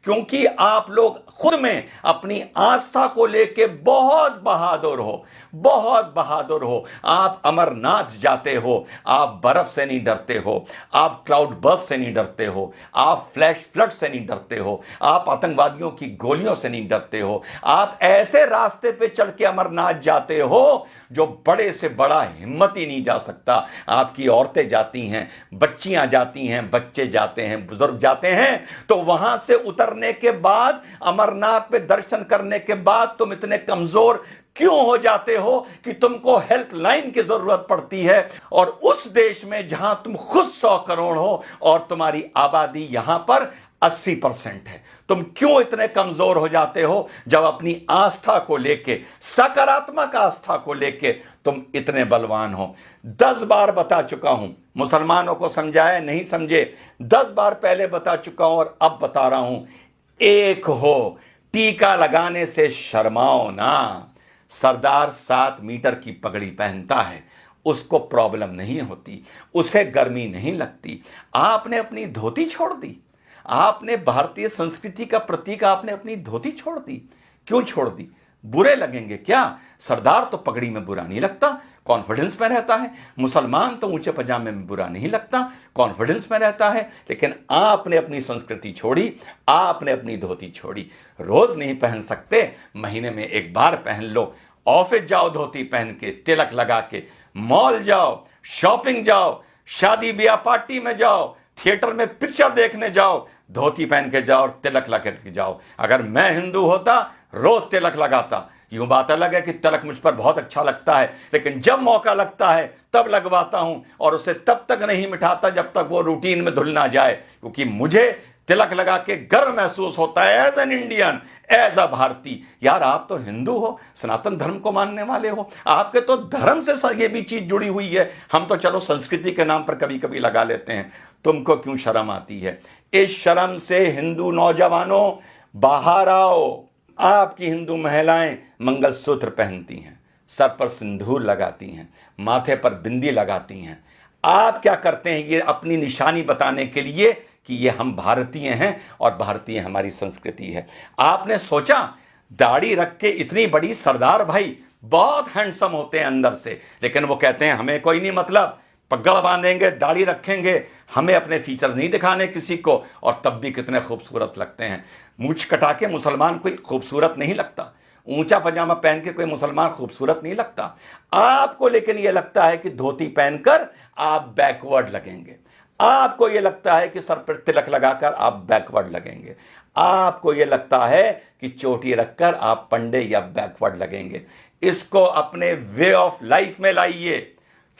क्योंकि आप लोग खुद में अपनी आस्था को लेके बहुत बहादुर हो, बहुत बहादुर हो। आप अमरनाथ जाते हो, आप बर्फ से नहीं डरते हो, आप क्लाउड बर्स्ट से नहीं डरते हो, आप फ्लैश फ्लड से नहीं डरते हो, आप आतंकवादियों की गोलियों से नहीं डरते हो। आप ऐसे रास्ते पे चल के अमरनाथ जाते हो जो बड़े से बड़ा हिम्मत ही नहीं जा सकता। आपकी औरतें जाती हैं, बच्चियां जाती हैं, बच्चे जाते हैं, बुजुर्ग जाते हैं। तो वहां से उतरने के बाद, अमरनाथ पे दर्शन करने के बाद तुम इतने कमजोर क्यों हो जाते हो कि तुमको हेल्पलाइन की जरूरत पड़ती है? और उस देश में जहां तुम खुद 100 करोड़ हो और तुम्हारी आबादी यहां पर 80% है, तुम क्यों इतने कमजोर हो जाते हो जब अपनी आस्था को लेके, सकारात्मक आस्था को लेके तुम इतने बलवान हो? 10 बार बता चुका हूं, मुसलमानों को समझाया नहीं समझे, 10 बार पहले बता चुका हूं और अब बता रहा हूं, एक हो, टीका लगाने से शर्माओ ना। सरदार 7 मीटर की पगड़ी पहनता है, उसको प्रॉब्लम नहीं होती, उसे गर्मी नहीं लगती। आपने अपनी धोती छोड़ दी, आपने भारतीय संस्कृति का प्रतीक, आपने अपनी धोती छोड़ दी। क्यों छोड़ दी? बुरे लगेंगे क्या? सरदार तो पगड़ी में बुरा नहीं लगता, कॉन्फिडेंस में रहता है। मुसलमान तो ऊंचे पजामे में बुरा नहीं लगता, कॉन्फिडेंस में रहता है। लेकिन आपने अपनी संस्कृति छोड़ी, आपने अपनी धोती छोड़ी। रोज नहीं पहन सकते, महीने में एक बार पहन लो। ऑफिस जाओ धोती पहन के, तिलक लगा के, मॉल जाओ, शॉपिंग जाओ, शादी ब्याह पार्टी में जाओ, थिएटर में पिक्चर देखने जाओ, धोती पहन के जाओ और तिलक लगा के जाओ। अगर मैं हिंदू होता, रोज तिलक लगाता। यूं बात अलग है कि तिलक मुझ पर बहुत अच्छा लगता है, लेकिन जब मौका लगता है तब लगवाता हूं, और उसे तब तक नहीं मिटाता जब तक वो रूटीन में धुल ना जाए, क्योंकि मुझे तिलक लगा के गर्व महसूस होता है as an Indian, as a भारतीय। यार, आप तो हिंदू हो, सनातन धर्म को मानने वाले हो, आपके तो धर्म से ये भी चीज जुड़ी हुई है। हम तो चलो संस्कृति के नाम पर कभी कभी लगा लेते हैं, तुमको क्यों शर्म आती है? इस शर्म से हिंदू नौजवानों बाहर आओ। आपकी हिंदू महिलाएं मंगलसूत्र पहनती हैं, सर पर सिंदूर लगाती हैं, माथे पर बिंदी लगाती हैं। आप क्या करते हैं? ये अपनी निशानी बताने के लिए कि ये हम भारतीय हैं और भारतीय हमारी संस्कृति है। आपने सोचा दाढ़ी रख के इतनी बड़ी सरदार भाई बहुत हैंडसम होते हैं अंदर से, लेकिन वो कहते हैं हमें कोई नहीं मतलब, पगड़ बांधेंगे, दाढ़ी रखेंगे, हमें अपने फीचर्स नहीं दिखाने किसी को, और तब भी कितने खूबसूरत लगते हैं। मूंछ कटा के मुसलमान कोई खूबसूरत नहीं लगता, ऊंचा पजामा पहन के कोई मुसलमान खूबसूरत नहीं लगता। आपको लेकिन यह लगता है कि धोती पहनकर आप बैकवर्ड लगेंगे, आपको यह लगता है कि सर पर तिलक लगाकर आप बैकवर्ड लगेंगे, आपको यह लगता है कि चोटी रखकर आप पंडे या बैकवर्ड लगेंगे। इसको अपने वे ऑफ लाइफ में लाइए।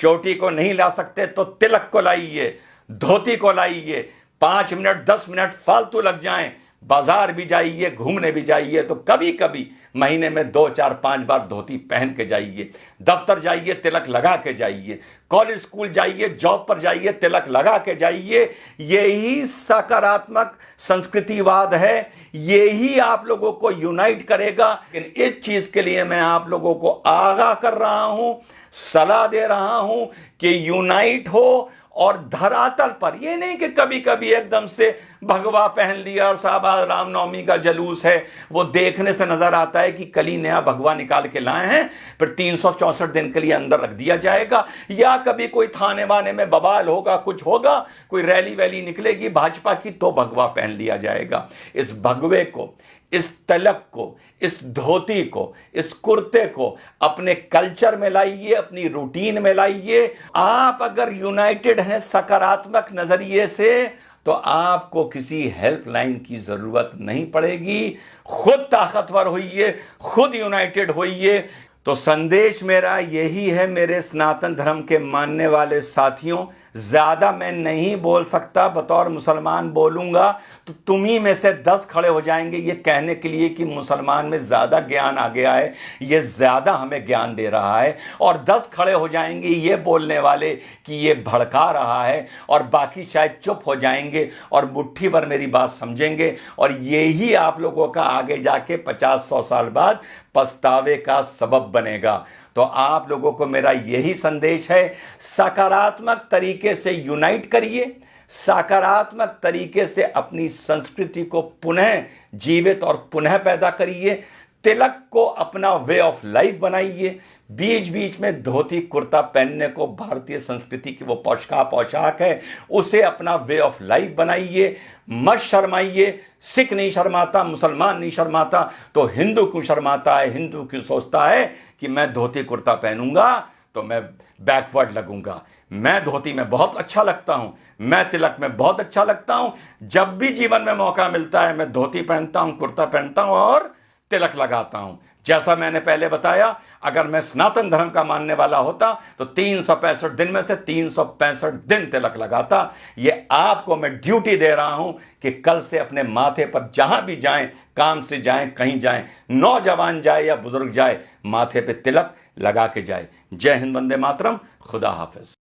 चोटी को नहीं ला सकते तो तिलक को लाइए, धोती को लाइए। 5 मिनट 10 मिनट फालतू लग जाएं, बाजार भी जाइए, घूमने भी जाइए, तो कभी कभी महीने में 2 4 5 बार धोती पहन के जाइए। दफ्तर जाइए, तिलक लगा के जाइए। कॉलेज स्कूल जाइए, जॉब पर जाइए, तिलक लगा के जाइए। यही सकारात्मक संस्कृतिवाद है, यही आप लोगों को यूनाइट करेगा। लेकिन इस चीज के लिए मैं आप लोगों को आगाह कर रहा हूं, सलाह दे रहा हूं कि यूनाइट हो। और धरातल पर ये नहीं कि कभी कभी एकदम से भगवा पहन लिया और साहब आज रामनवमी का जलूस है, वो देखने से नजर आता है कि कल ही नया भगवा निकाल के लाए हैं, फिर 364 दिन के लिए अंदर रख दिया जाएगा। या कभी कोई थाने वाने में बवाल होगा, कुछ होगा, कोई रैली वैली निकलेगी भाजपा की, तो भगवा पहन लिया जाएगा। इस भगवे को, इस तिलक को, इस धोती को, इस कुर्ते को अपने कल्चर में लाइए, अपनी रूटीन में लाइए। आप अगर यूनाइटेड हैं सकारात्मक नजरिए से, तो आपको किसी हेल्पलाइन की जरूरत नहीं पड़ेगी। खुद ताकतवर होइए, खुद यूनाइटेड होइए। तो संदेश मेरा यही है मेरे सनातन धर्म के मानने वाले साथियों, ज्यादा मैं नहीं बोल सकता, बतौर मुसलमान बोलूंगा तो तुम ही में से 10 खड़े हो जाएंगे ये कहने के लिए कि मुसलमान में ज्यादा ज्ञान आ गया है, ये ज्यादा हमें ज्ञान दे रहा है, और 10 खड़े हो जाएंगे ये बोलने वाले कि ये भड़का रहा है, और बाकी शायद चुप हो जाएंगे और मुट्ठी भर मेरी बात समझेंगे। और यही आप लोगों का आगे जाके 50-100 साल बाद पछतावे का सबब बनेगा। तो आप लोगों को मेरा यही संदेश है, सकारात्मक तरीके से यूनाइट करिए, सकारात्मक तरीके से अपनी संस्कृति को पुनः जीवित और पुनः पैदा करिए। तिलक को अपना वे ऑफ लाइफ बनाइए। बीच बीच में धोती कुर्ता पहनने को भारतीय संस्कृति की वो पोशाक है, उसे अपना वे ऑफ लाइफ बनाइए। मत शर्माइए। सिख नहीं शर्माता, मुसलमान नहीं शर्माता, तो हिंदू क्यों शर्माता है? हिंदू क्यों सोचता है कि मैं धोती कुर्ता पहनूंगा तो मैं बैकवर्ड लगूंगा? मैं धोती में बहुत अच्छा लगता हूं, मैं तिलक में बहुत अच्छा लगता हूं। जब भी जीवन में मौका मिलता है मैं धोती पहनता हूं, कुर्ता पहनता हूं और तिलक लगाता हूं। जैसा मैंने पहले बताया, अगर मैं सनातन धर्म का मानने वाला होता तो 365 दिन में से 365 दिन तिलक लगाता। ये आपको मैं ड्यूटी दे रहा हूं कि कल से अपने माथे पर जहां भी जाएं, काम से जाएं, कहीं जाएं, नौजवान जाए या बुजुर्ग जाए, माथे पे तिलक लगा के जाए। जय हिंद, वंदे मातरम, खुदा हाफिज।